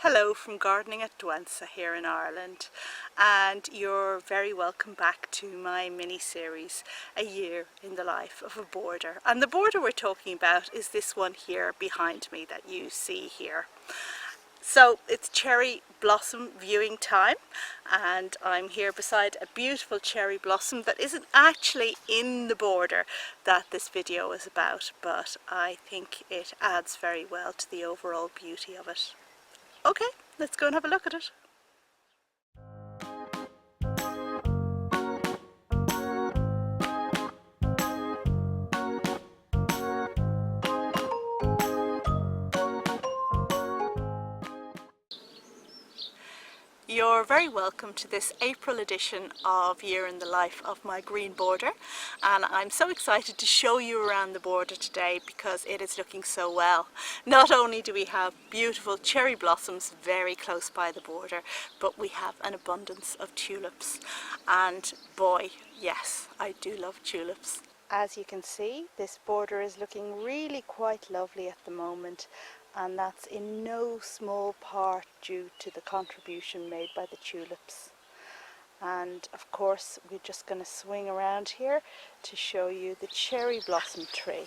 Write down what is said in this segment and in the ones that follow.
Hello from Gardening at Douentza here in Ireland, and you're very welcome back to my mini-series, A Year in the Life of a Border. And the border we're talking about is this one here behind me that you see here. So it's cherry blossom viewing time, and I'm here beside a beautiful cherry blossom that isn't actually in the border that this video is about, but I think it adds very well to the overall beauty of it. Okay, let's go and have a look at it. You're very welcome to this April edition of Year in the Life of my green border, and I'm so excited to show you around the border today because it is looking so well. Not only do we have beautiful cherry blossoms very close by the border, but we have an abundance of tulips, and boy, yes, I do love tulips. As you can see, this border is looking really quite lovely at the moment, and that's in no small part due to the contribution made by the tulips. And of course we're just going to swing around here to show you the cherry blossom tree.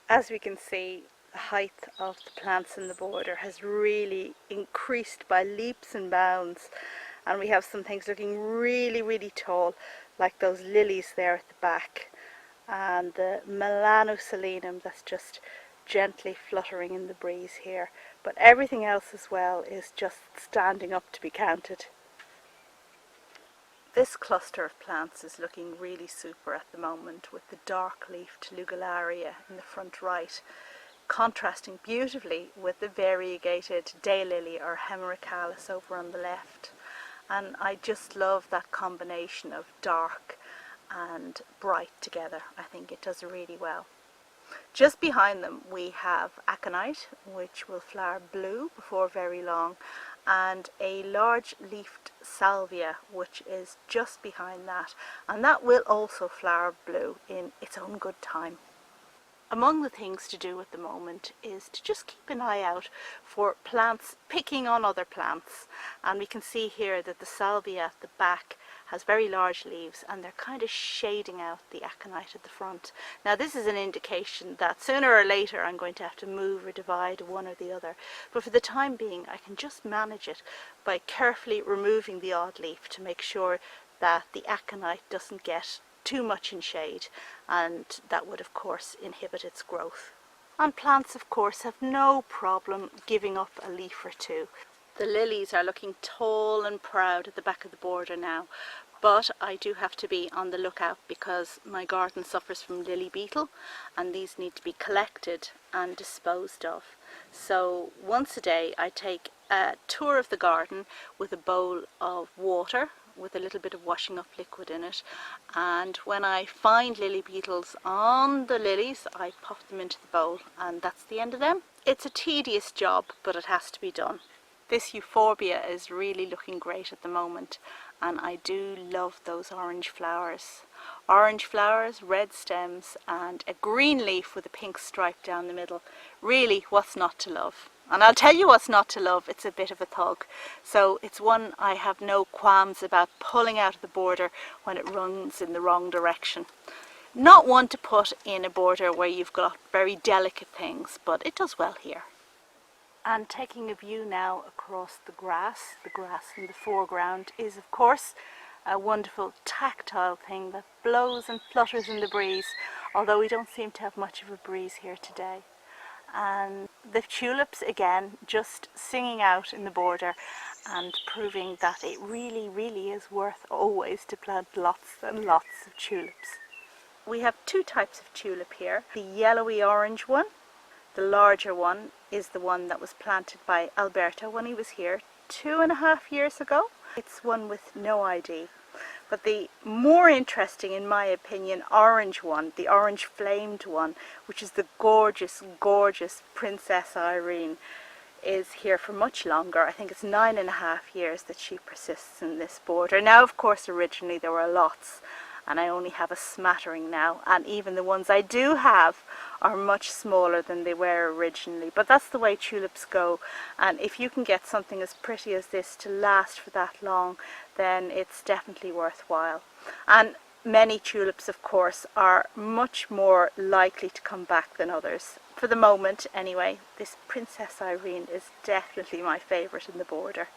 As we can see, the height of the plants in the border has really increased by leaps and bounds, and we have some things looking really tall, like those lilies there at the back, and the Melanoselinum that's just gently fluttering in the breeze here. But everything else as well is just standing up to be counted. This cluster of plants is looking really super at the moment, with the dark-leafed Ligularia in the front right, contrasting beautifully with the variegated daylily or Hemerocallis over on the left. And I just love that combination of dark and bright together. I think it does really well. Just behind them we have aconite, which will flower blue before very long, and a large leafed salvia, which is just behind that, and that will also flower blue in its own good time. Among the things to do at the moment is to just keep an eye out for plants picking on other plants, and we can see here that the salvia at the back has very large leaves and they're kind of shading out the aconite at the front. Now this is an indication that sooner or later I'm going to have to move or divide one or the other, but for the time being I can just manage it by carefully removing the odd leaf to make sure that the aconite doesn't get too much in shade, and that would of course inhibit its growth. And plants of course have no problem giving up a leaf or two. The lilies are looking tall and proud at the back of the border now, but I do have to be on the lookout because my garden suffers from lily beetle, and these need to be collected and disposed of. So once a day I take a tour of the garden with a bowl of water with a little bit of washing up liquid in it, and when I find lily beetles on the lilies I pop them into the bowl, and that's the end of them. It's a tedious job, but it has to be done. This Euphorbia is really looking great at the moment, and I do love those orange flowers. Orange flowers, red stems, and a green leaf with a pink stripe down the middle. Really, what's not to love? And I'll tell you what's not to love, it's a bit of a thug. So it's one I have no qualms about pulling out of the border when it runs in the wrong direction. Not one to put in a border where you've got very delicate things, but it does well here. And taking a view now across the grass in the foreground is of course a wonderful tactile thing that blows and flutters in the breeze, although we don't seem to have much of a breeze here today. And the tulips again just singing out in the border and proving that it really is worth always to plant lots and lots of tulips. We have two types of tulip here, the yellowy orange one. The larger one is the one that was planted by Alberto when he was here 2.5 years ago. It's one with no ID. But the more interesting, in my opinion, orange one, the orange flamed one, which is the gorgeous Princess Irene, is here for much longer. I think it's 9.5 years that she persists in this border. Now of course originally there were lots, and I only have a smattering now, and even the ones I do have are much smaller than they were originally. But that's the way tulips go, and if you can get something as pretty as this to last for that long, then it's definitely worthwhile. And many tulips, of course, are much more likely to come back than others. For the moment, anyway, this Princess Irene is definitely my favourite in the border.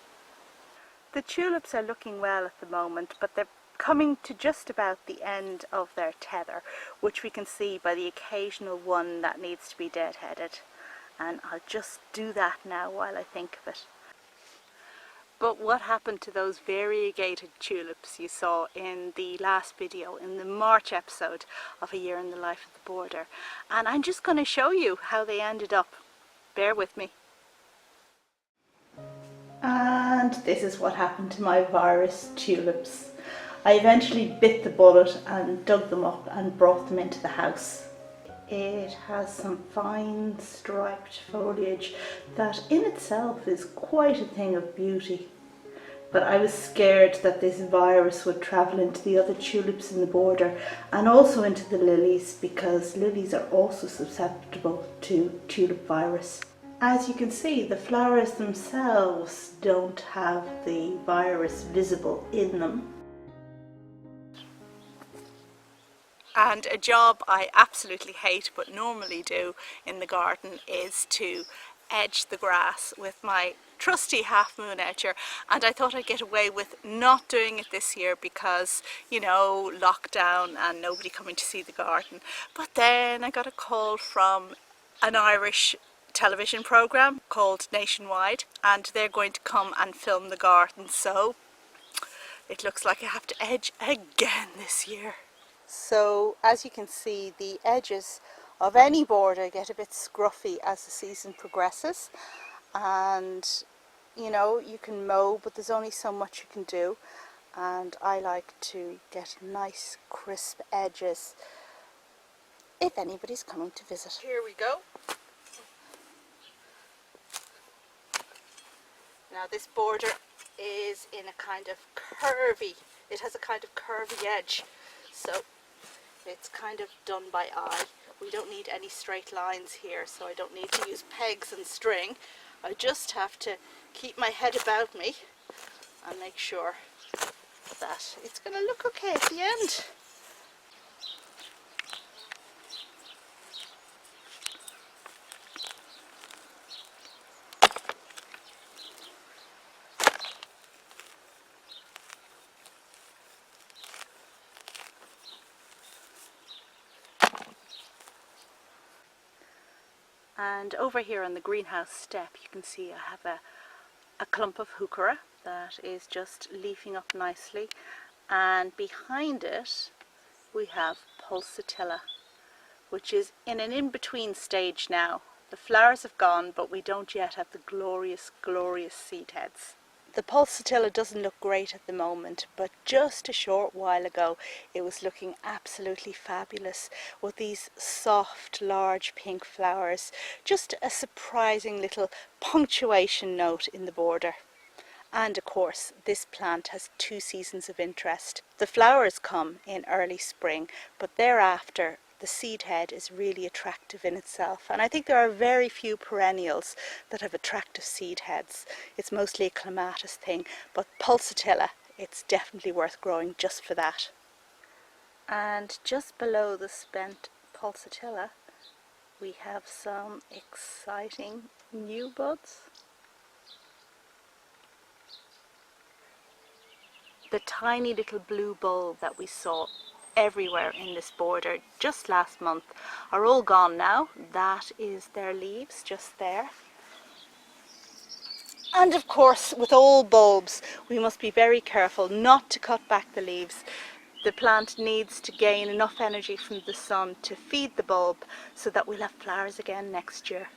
The tulips are looking well at the moment, but they're coming to just about the end of their tether, which we can see by the occasional one that needs to be deadheaded. And I'll just do that now while I think of it. But what happened to those variegated tulips you saw in the last video, in the March episode of A Year in the Life of the Border? And I'm just going to show you how they ended up. Bear with me. And this is what happened to my virus tulips. I eventually bit the bullet and dug them up and brought them into the house. It has some fine striped foliage that in itself is quite a thing of beauty. But I was scared that this virus would travel into the other tulips in the border and also into the lilies, because lilies are also susceptible to tulip virus. As you can see, the flowers themselves don't have the virus visible in them. And a job I absolutely hate but normally do in the garden is to edge the grass with my trusty half moon edger, and I thought I'd get away with not doing it this year because, you know, lockdown and nobody coming to see the garden. But then I got a call from an Irish television programme called Nationwide, and they're going to come and film the garden, so it looks like I have to edge again this year. So as you can see, the edges of any border get a bit scruffy as the season progresses, and you know, you can mow, but there's only so much you can do, and I like to get nice crisp edges if anybody's coming to visit. Here we go. Now this border is in a kind of curvy, it has a kind of curvy edge, so it's kind of done by eye. We don't need any straight lines here, so I don't need to use pegs and string. I just have to keep my head about me and make sure that it's going to look okay at the end. And over here on the greenhouse step you can see I have a clump of heuchera that is just leafing up nicely, and behind it we have Pulsatilla, which is in an in-between stage now. The flowers have gone, but we don't yet have the glorious, glorious seed heads. The Pulsatilla doesn't look great at the moment, but just a short while ago it was looking absolutely fabulous with these soft, large pink flowers. Just a surprising little punctuation note in the border. And of course, this plant has 2 seasons of interest. The flowers come in early spring, but thereafter the seed head is really attractive in itself, and I think there are very few perennials that have attractive seed heads. It's mostly a clematis thing, but Pulsatilla, it's definitely worth growing just for that. And just below the spent Pulsatilla we have some exciting new buds. The tiny little blue bulb that we saw everywhere in this border just last month are all gone now. That is their leaves just there. And of course, with all bulbs we must be very careful not to cut back the leaves. The plant needs to gain enough energy from the sun to feed the bulb so that we'll have flowers again next year.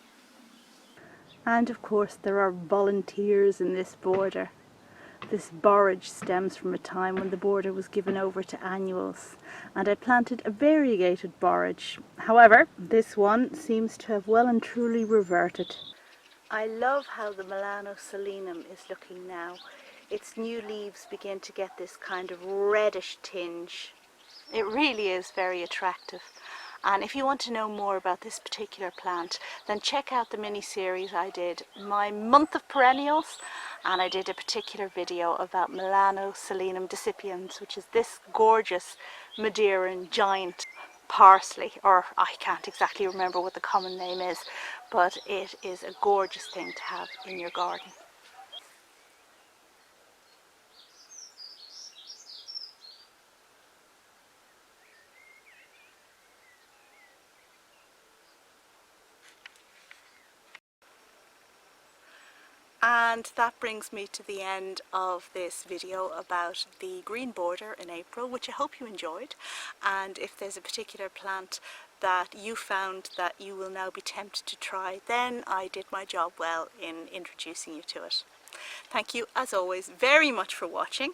And of course there are volunteers in this border. This borage stems from a time when the border was given over to annuals, and I planted a variegated borage. However, this one seems to have well and truly reverted. I love how the Melanoselinum is looking now. Its new leaves begin to get this kind of reddish tinge. It really is very attractive. And if you want to know more about this particular plant, then check out the mini series I did, my month of perennials, and I did a particular video about Melanoselinum decipiens, which is this gorgeous Madeiran giant parsley, or I can't exactly remember what the common name is, but it is a gorgeous thing to have in your garden. And that brings me to the end of this video about the green border in April, which I hope you enjoyed. And if there's a particular plant that you found that you will now be tempted to try, then I did my job well in introducing you to it. Thank you, as always, very much for watching,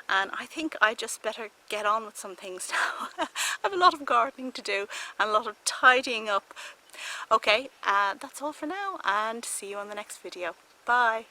and I think I just better get on with some things now. I have a lot of gardening to do and a lot of tidying up. Okay, that's all for now, and see you on the next video. Bye!